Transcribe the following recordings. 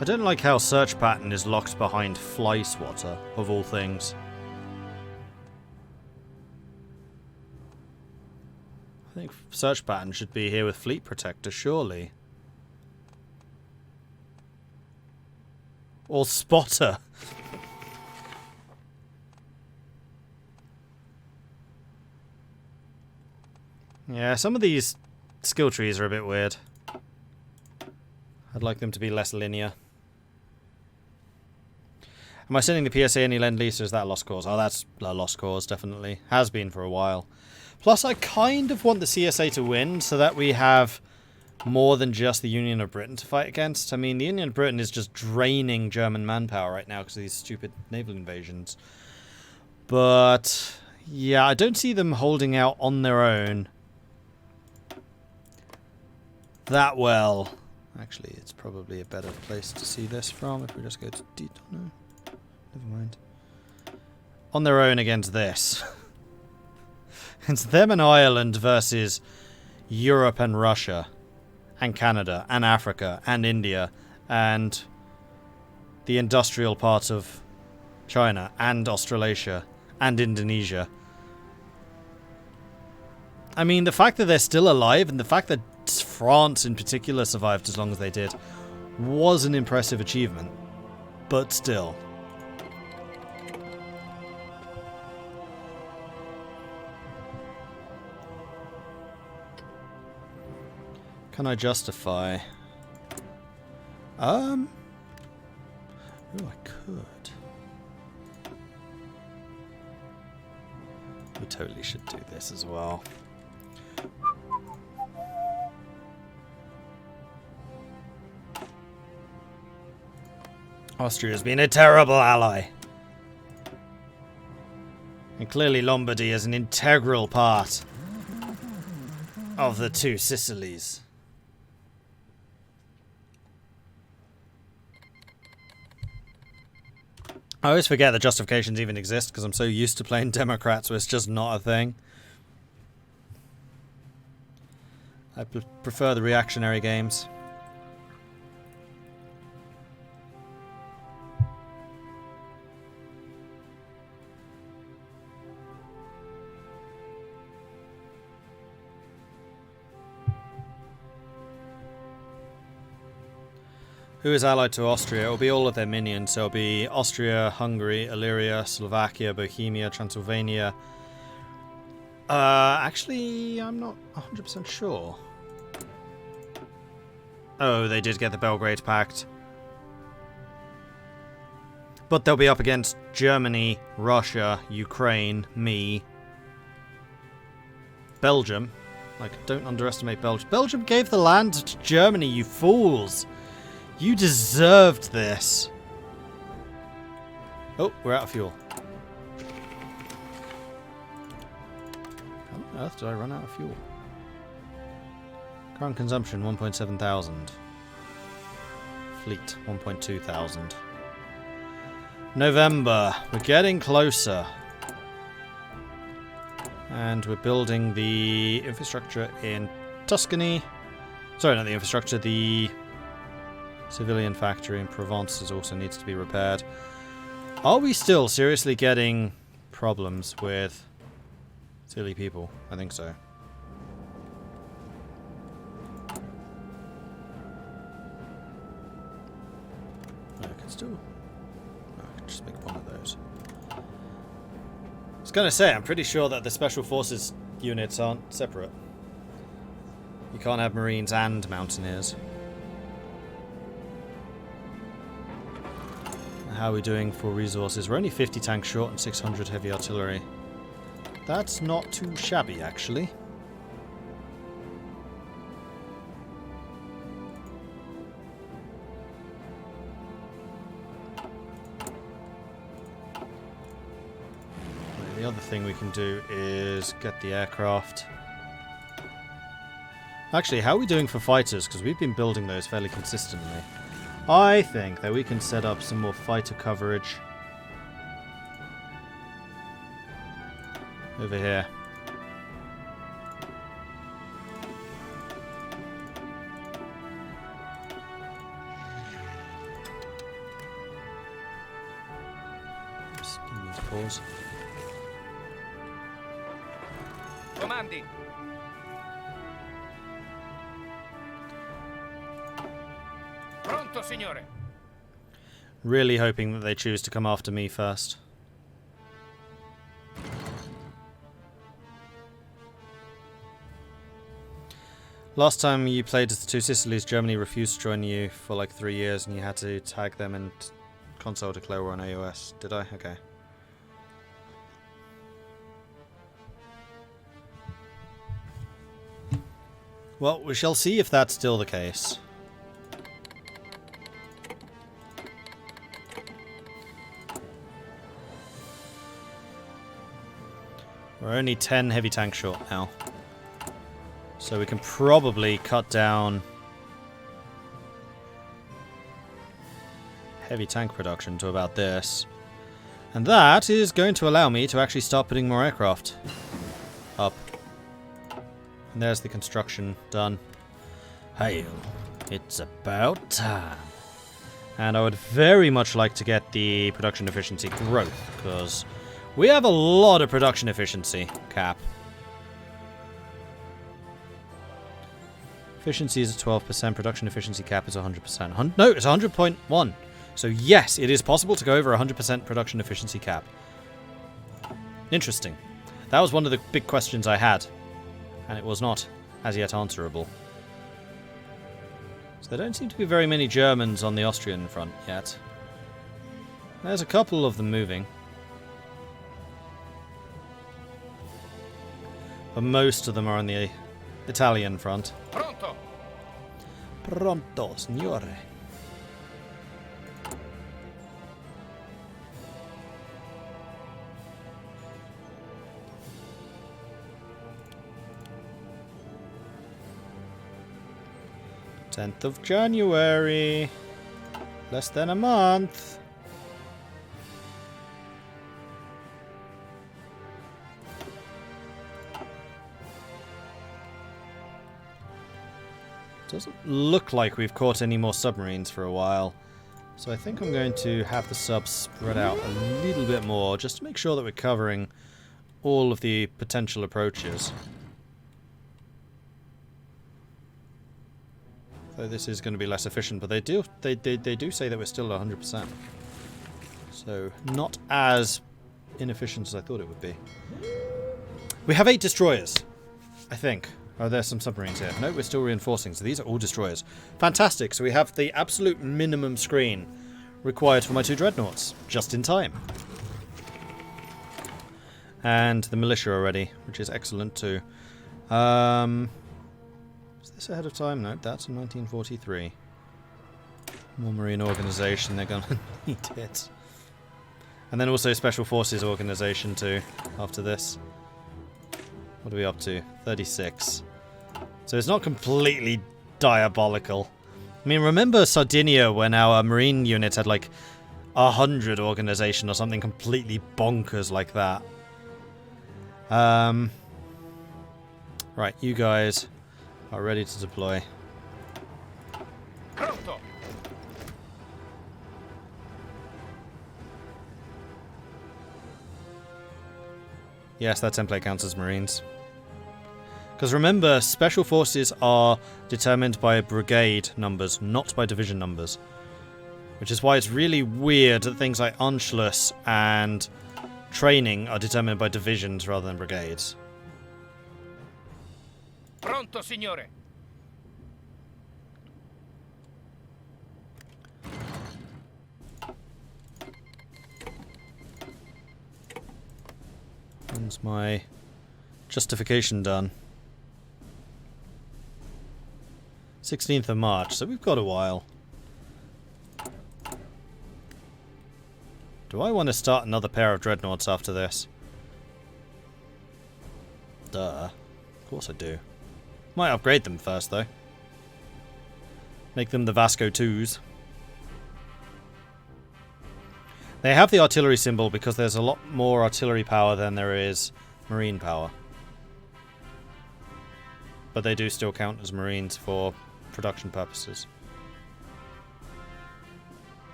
I don't like how search pattern is locked behind fly swatter, of all things. I think search pattern should be here with fleet protector, surely. Or spotter. Yeah, some of these skill trees are a bit weird. I'd like them to be less linear. Am I sending the PSA any lend-lease, or is that a lost cause? Oh, that's a lost cause, definitely. Has been for a while. Plus, I kind of want the CSA to win, so that we have more than just the Union of Britain to fight against. I mean, the Union of Britain is just draining German manpower right now because of these stupid naval invasions. But, yeah, I don't see them holding out on their own that well. Actually, it's probably a better place to see this from if we just go to no, never mind. On their own against this. It's them and Ireland versus Europe and Russia and Canada and Africa and India and the industrial part of China and Australasia and Indonesia. I mean, the fact that they're still alive and the fact that France in particular survived as long as they did was an impressive achievement. But still. Can I justify? Oh, I could. We totally should do this as well. Austria has been a terrible ally. And clearly Lombardy is an integral part of the two Sicilies. I always forget that justifications even exist because I'm so used to playing Democrats where it's just not a thing. I prefer the reactionary games. Who is allied to Austria? It will be all of their minions. So it will be Austria, Hungary, Illyria, Slovakia, Bohemia, Transylvania. Actually, I'm not 100% sure. Oh, they did get the Belgrade Pact. But they'll be up against Germany, Russia, Ukraine, me, Belgium. Like, don't underestimate Belgium. Belgium gave the land to Germany, you fools! You deserved this. Oh, we're out of fuel. How on earth did I run out of fuel? Current consumption 1.7 thousand. Fleet 1.2 thousand. November. We're getting closer. And we're building the infrastructure in Tuscany. Sorry, not the infrastructure, the civilian factory in Provence also needs to be repaired. Are we still seriously getting problems with silly people? I think so. I can still... I can just make one of those. I was going to say, I'm pretty sure that the Special Forces units aren't separate. You can't have Marines and Mountaineers. How are we doing for resources? We're only 50 tanks short and 600 heavy artillery. That's not too shabby, actually. The other thing we can do is get the aircraft. Actually, how are we doing for fighters? Because we've been building those fairly consistently. I think that we can set up some more fighter coverage over here. Comandi. Pronto, signore. Really hoping that they choose to come after me first. Last time you played as the two Sicilies, Germany refused to join you for like 3 years and you had to tag them in console declare war on AOS. Did I? Okay. Well, we shall see if that's still the case. We're only 10 heavy tanks short now. So we can probably cut down heavy tank production to about this. And that is going to allow me to actually start putting more aircraft up. And there's the construction done. Hail, it's about time. And I would very much like to get the production efficiency growth, because we have a lot of production efficiency cap. Efficiency is at 12%, production efficiency cap is 100%. No, it's 100.1. So yes, it is possible to go over 100% production efficiency cap. Interesting. That was one of the big questions I had, and it was not as yet answerable. So there don't seem to be very many Germans on the Austrian front yet. There's a couple of them moving. But most of them are on the Italian front. Pronto. Pronto, signore. Tenth of January. Less than a month. Doesn't look like we've caught any more submarines for a while. So I think I'm going to have the subs spread out a little bit more, just to make sure that we're covering all of the potential approaches. Though this is going to be less efficient, but they do say that we're still at 100%. So not as inefficient as I thought it would be. We have 8 destroyers, I think. Oh, there's some submarines here. No, we're still reinforcing, so these are all destroyers. Fantastic, so we have the absolute minimum screen required for my 2 dreadnoughts, just in time. And the militia already, which is excellent too. Is this ahead of time? No, that's in 1943. More marine organisation, they're going to need it. And then also special forces organisation too, after this. What are we up to? 36. So it's not completely diabolical. I mean, remember Sardinia when our marine units had like 100 organisation or something completely bonkers like that. Right, you guys are ready to deploy. Pronto. Yes, that template counts as marines. Because remember, special forces are determined by brigade numbers, not by division numbers. Which is why it's really weird that things like Anschluss and training are determined by divisions rather than brigades. Pronto, signore. When's my justification done? 16th of March, so we've got a while. Do I want to start another pair of dreadnoughts after this? Duh. Of course I do. Might upgrade them first, though. Make them the Vasco 2s. They have the artillery symbol because there's a lot more artillery power than there is marine power. But they do still count as marines for production purposes.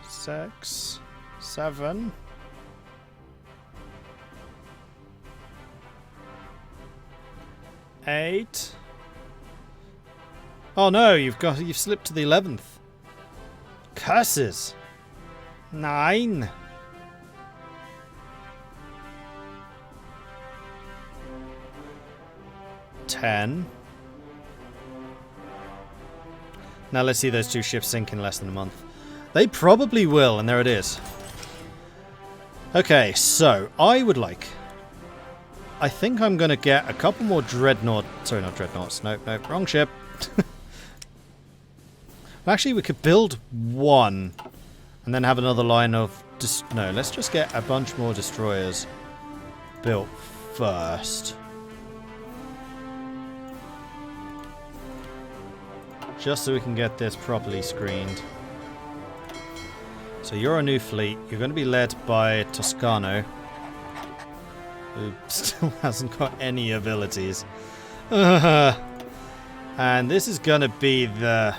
6, 7. 8. Oh no, you've slipped to the 11th. Curses. 9. 10. Now let's see those 2 ships sink in less than a month. They probably will, and there it is. Okay, so I would like... I think I'm going to get a couple more dreadnought... Sorry, not dreadnoughts. Nope, nope, wrong ship. Actually, we could build one and then have another line of... No, let's just get a bunch more destroyers built first. Just so we can get this properly screened. So you're a new fleet. You're going to be led by Toscano, who still hasn't got any abilities. And this is going to be the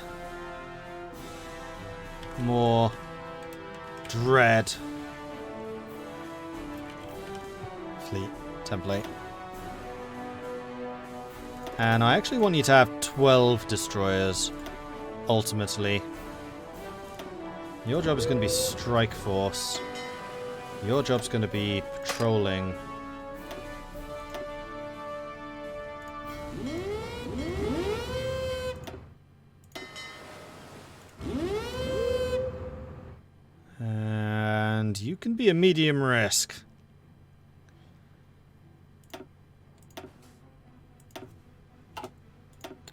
more dread fleet template. And I actually want you to have 12 destroyers, ultimately. Your job is going to be strike force. Your job's going to be patrolling. And you can be a medium risk.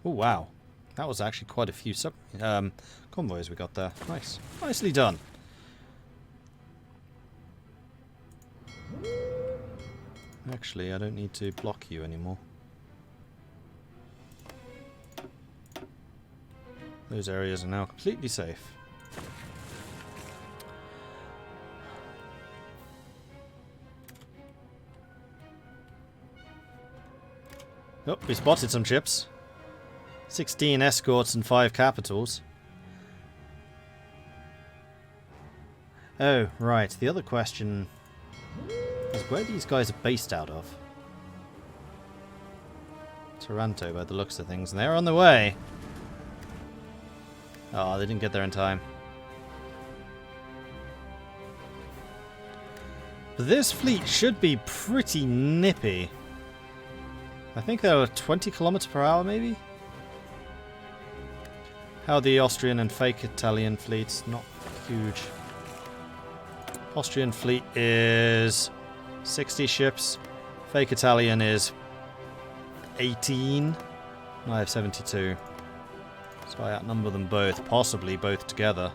Oh, wow. That was actually quite a few convoys we got there. Nice. Nicely done. Actually, I don't need to block you anymore. Those areas are now completely safe. Oh, we spotted some ships. 16 escorts and 5 capitals. Oh, right. The other question is where these guys are based out of. Taranto, by the looks of things. And they're on the way. Oh, they didn't get there in time. But this fleet should be pretty nippy. I think they were 20 kilometers per hour, maybe? How the Austrian and fake Italian fleets? Not huge. Austrian fleet is 60 ships. Fake Italian is 18. I have 72. So I outnumber them both, possibly both together.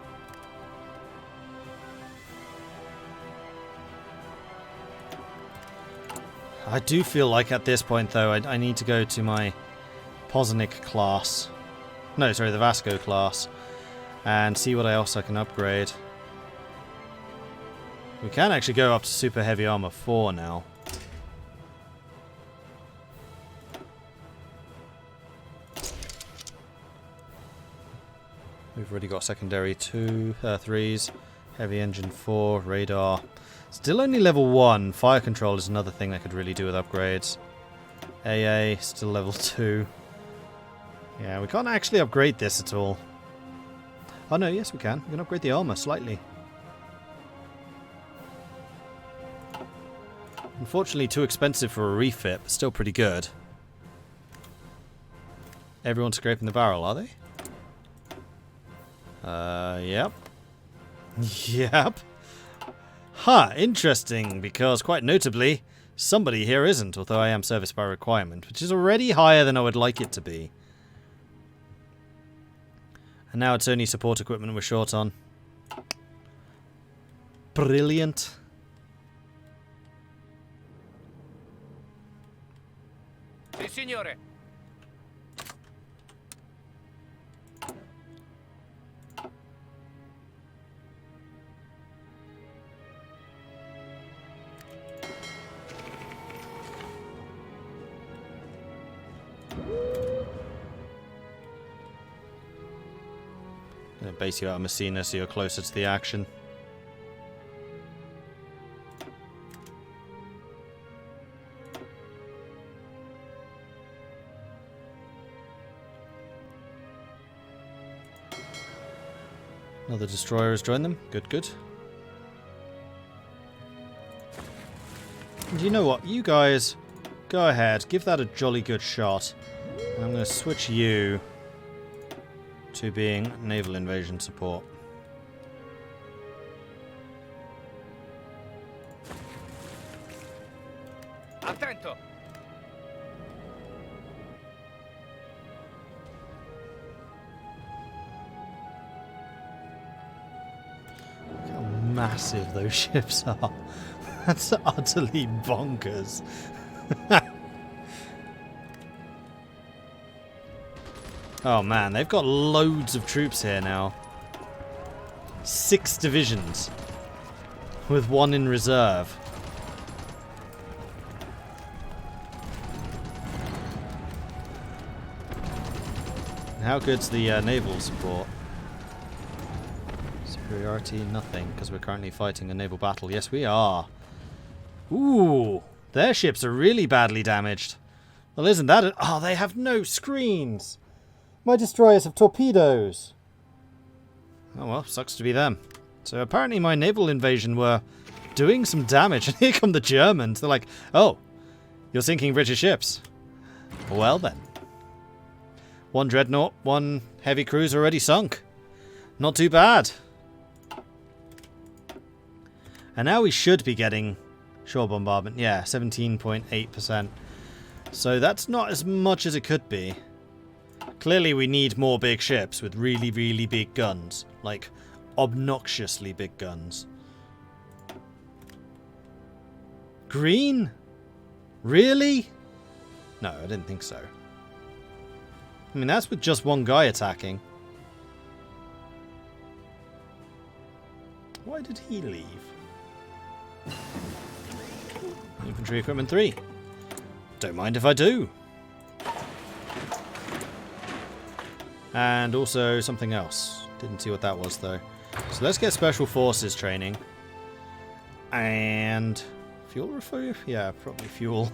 I do feel like at this point, though, I need to go to my Poznik class. No, sorry, the Vasco class. And see what else I can upgrade. We can actually go up to Super Heavy Armor 4 now. We've already got secondary 3s. Heavy Engine 4, Radar. Still only level 1. Fire Control is another thing I could really do with upgrades. AA, still level 2. Yeah, we can't actually upgrade this at all. Oh no, yes we can. We can upgrade the armor slightly. Unfortunately too expensive for a refit, but still pretty good. Everyone's scraping the barrel, are they? Yep. Yep. Huh, interesting, because quite notably, somebody here isn't, although I am service by requirement, which is already higher than I would like it to be. And now it's only support equipment we're short on. Brilliant. Si, signore. Gonna base you out of Messina so you're closer to the action. Another destroyer has joined them. Good, good. And you know what? You guys, go ahead. Give that a jolly good shot. And I'm going to switch you to being naval invasion support. Attento! Look how massive those ships are. That's utterly bonkers. Oh man, they've got loads of troops here now. 6 divisions. With 1 in reserve. How good's the naval support? Superiority, nothing, because we're currently fighting a naval battle. Yes, we are. Ooh, their ships are really badly damaged. Well, isn't that oh, they have no screens. My destroyers have torpedoes. Oh well, sucks to be them. So apparently my naval invasion were doing some damage, and here come the Germans. They're like, oh, you're sinking British ships. Well then. 1 dreadnought, 1 heavy cruiser already sunk. Not too bad. And now we should be getting shore bombardment. Yeah, 17.8%. So that's not as much as it could be. Clearly we need more big ships with really, really big guns. Like, obnoxiously big guns. Green? Really? No, I didn't think so. I mean, that's with just 1 guy attacking. Why did he leave? Infantry equipment 3. Don't mind if I do. And also something else. Didn't see what that was though. So let's get special forces training. And fuel refill? Yeah, probably fuel.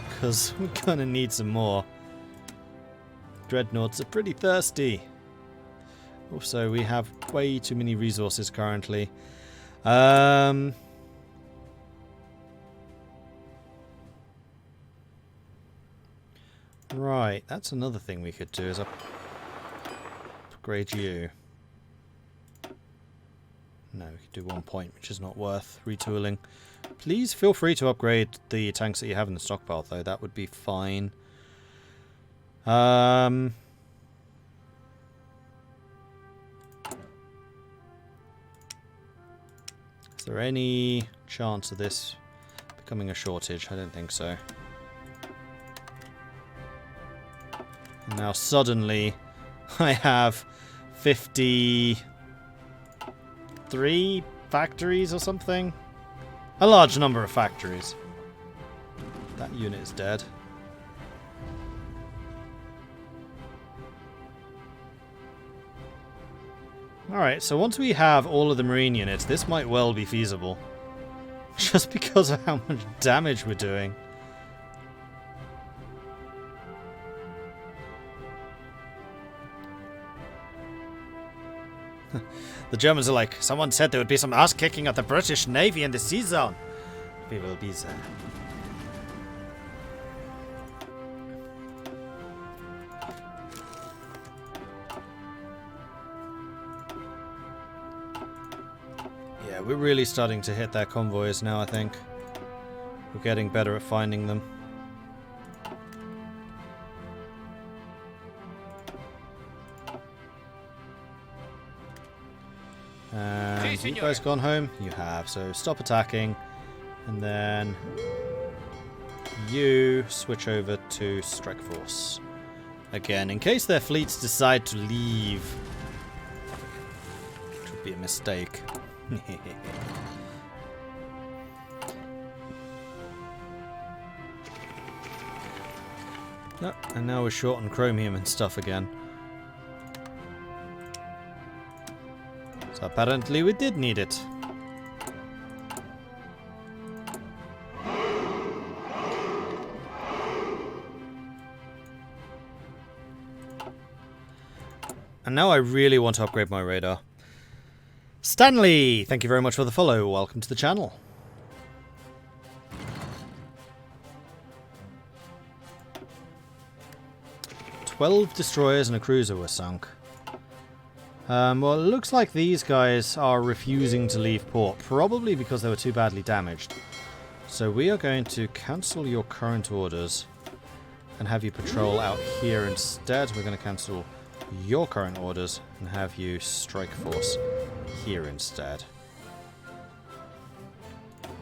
Because we're gonna need some more. Dreadnoughts are pretty thirsty. Also, we have way too many resources currently. Right, that's another thing we could do is upgrade you. No, we could do 1 point, which is not worth retooling. Please feel free to upgrade the tanks that you have in the stockpile, though. That would be fine. Is there any chance of this becoming a shortage? I don't think so. And now suddenly I have 53 factories or something. A large number of factories. That unit is dead. Alright, so once we have all of the marine units, this might well be feasible. Just because of how much damage we're doing. The Germans are like, someone said there would be some ass-kicking of the British Navy in the sea zone. We will be there. Yeah, we're really starting to hit their convoys now, I think. We're getting better at finding them. And you guys gone home? You have, so stop attacking. And then you switch over to Strike Force. Again, in case their fleets decide to leave. Which would be a mistake. Oh, and now we're short on chromium and stuff again. So apparently we did need it. And now I really want to upgrade my radar. Stanley, thank you very much for the follow. Welcome to the channel. "12 destroyers and a cruiser were sunk." Well, it looks like these guys are refusing to leave port, probably because they were too badly damaged. So we are going to cancel your current orders and have you patrol out here instead. We're going to cancel your current orders and have you strike force here instead.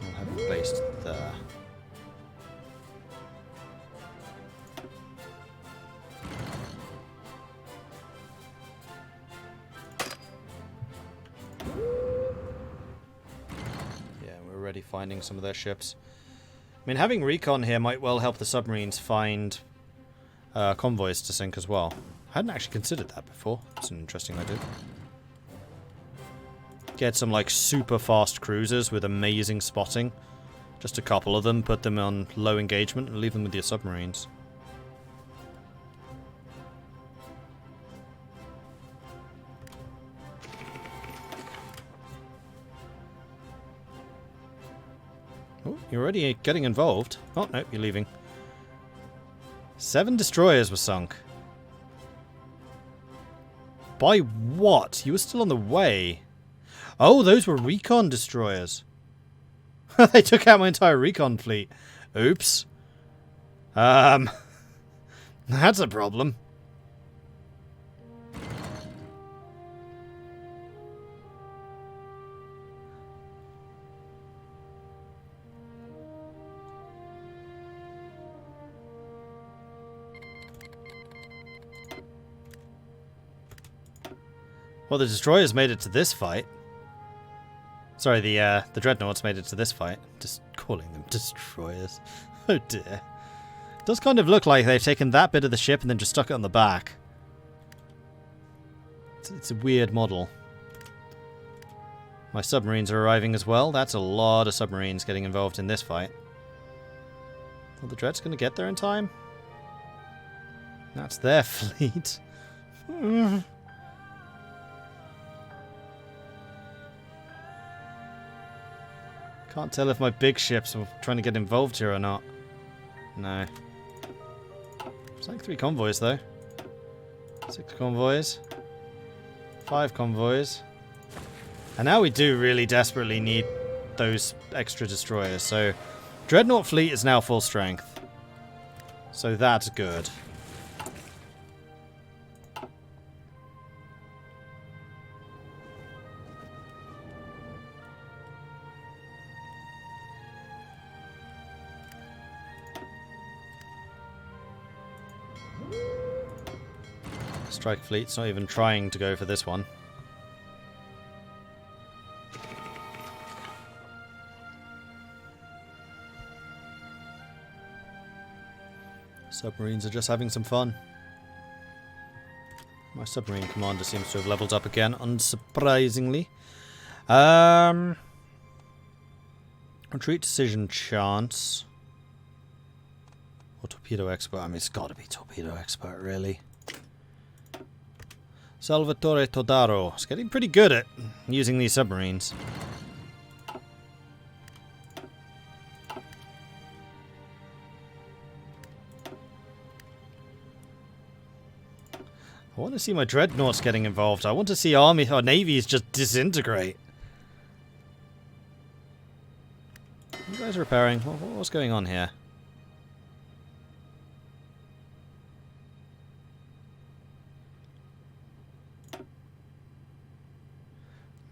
We'll have you based there. Yeah, we're already finding some of their ships. I mean, having recon here might well help the submarines find convoys to sink as well. I hadn't actually considered that before. It's an interesting idea. Get some, like, super fast cruisers with amazing spotting. Just a couple of them, put them on low engagement, and leave them with your submarines. Oh, you're already getting involved. Oh, no, you're leaving. 7 destroyers were sunk. By what? You were still on the way. Oh, those were recon destroyers. They took out my entire recon fleet. Oops. That's a problem. Well, the destroyers made it to this fight. Sorry, the dreadnoughts made it to this fight. Just calling them destroyers. Oh dear. It does kind of look like they've taken that bit of the ship and then just stuck it on the back. It's a weird model. My submarines are arriving as well. That's a lot of submarines getting involved in this fight. Well, the Dread's going to get there in time. That's their fleet. Can't tell if my big ships are trying to get involved here or not. No. It's like 3 convoys, though. 6 convoys. 5 convoys. And now we do really desperately need those extra destroyers. So, Dreadnought fleet is now full strength. So that's good. Strike fleet's not even trying to go for this one. Submarines are just having some fun. My submarine commander seems to have leveled up again, unsurprisingly. Retreat decision chance. Or torpedo expert. I mean, it's got to be torpedo expert, really. Salvatore Todaro is getting pretty good at using these submarines. I want to see my dreadnoughts getting involved. I want to see army or navies just disintegrate. You guys repairing? What's going on here?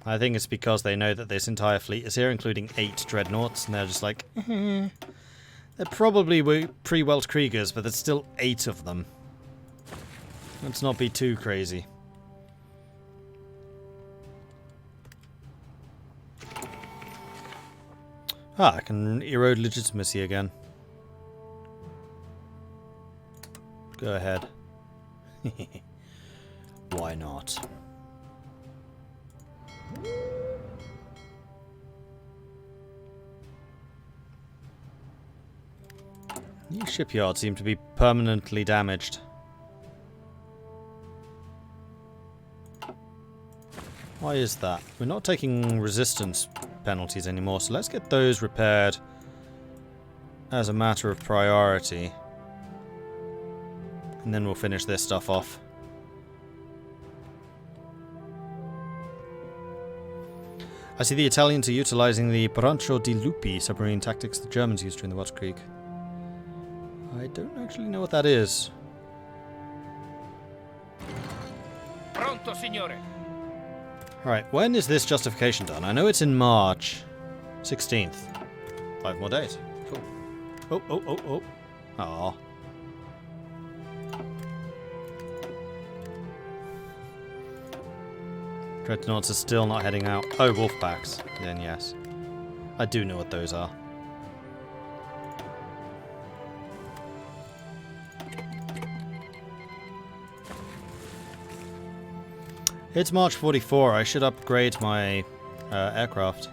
I think it's because they know that this entire fleet is here, including 8 dreadnoughts, and they're just like, they're probably pre-Weltkriegers, but there's still 8 of them. Let's not be too crazy. Ah, I can erode legitimacy again. Go ahead. Why not? New shipyard seem to be permanently damaged. Why is that? We're not taking resistance penalties anymore, so let's get those repaired as a matter of priority. And then we'll finish this stuff off. I see the Italians are utilizing the Brancio di Lupi submarine tactics the Germans used during the Watch-Krieg. I don't actually know what that is. Pronto, signore. Alright, when is this justification done? I know it's in March 16th. 5 more days. Cool. Oh, oh, oh, oh. Aww. Dreadnoughts are still not heading out. Oh, wolf packs. Then yes. I do know what those are. It's March 44. I should upgrade my aircraft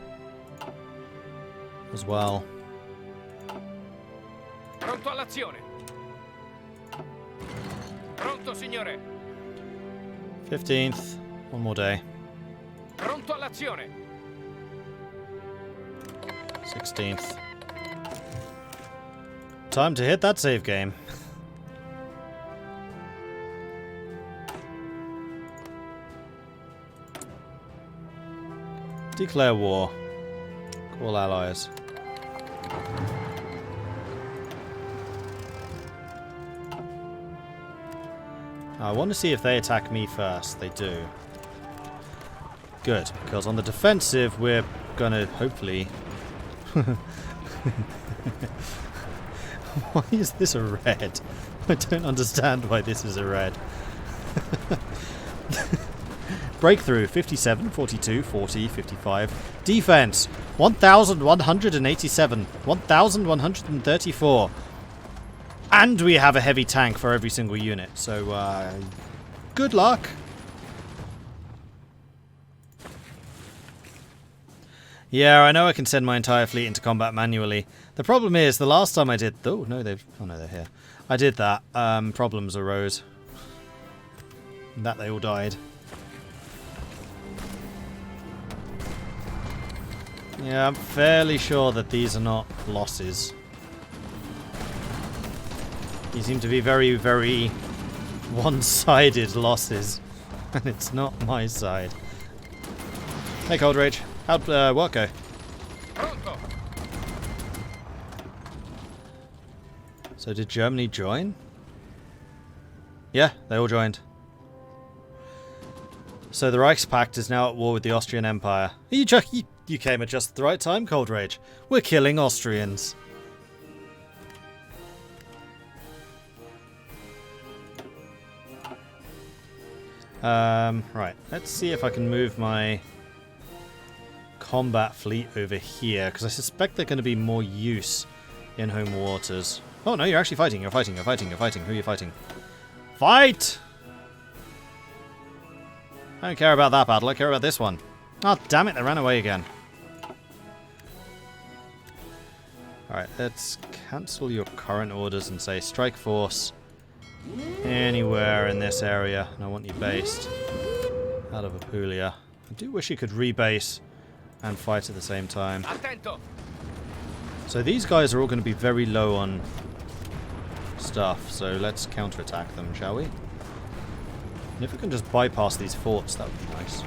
as well. Pronto all'azione. Pronto, signore. 15th. One more day. Pronto all'azione. 16th. Time to hit that save game. Declare war. Call allies. I want to see if they attack me first. They do. Good, because on the defensive we're gonna hopefully... Why is this a red? I don't understand why this is a red. Breakthrough, 57, 42, 40, 55. Defense, 1,187, 1,134. And we have a heavy tank for every single unit, so good luck. Yeah, I know I can send my entire fleet into combat manually. The problem is, the last time I did... Oh, no, they're here. I did that. Problems arose. And that they all died. Yeah, I'm fairly sure that these are not losses. These seem to be very, very one-sided losses. And it's not my side. Hey, Cold Rage. How'd work go? Pronto. So did Germany join? Yeah, they all joined. So the Reichspakt is now at war with the Austrian Empire. You came at just the right time, Cold Rage. We're killing Austrians. Right. Let's see if I can move my combat fleet over here, because I suspect they're going to be more use in home waters. Oh no, you're actually fighting. You're fighting. You're fighting. You're fighting. Who are you fighting? Fight! I don't care about that battle. I care about this one. Oh, damn it. They ran away again. Alright, let's cancel your current orders and say strike force anywhere in this area. And I want you based out of Apulia. I do wish you could rebase and fight at the same time. Attento. So these guys are all going to be very low on stuff. So let's counterattack them, shall we? And if we can just bypass these forts, that would be nice.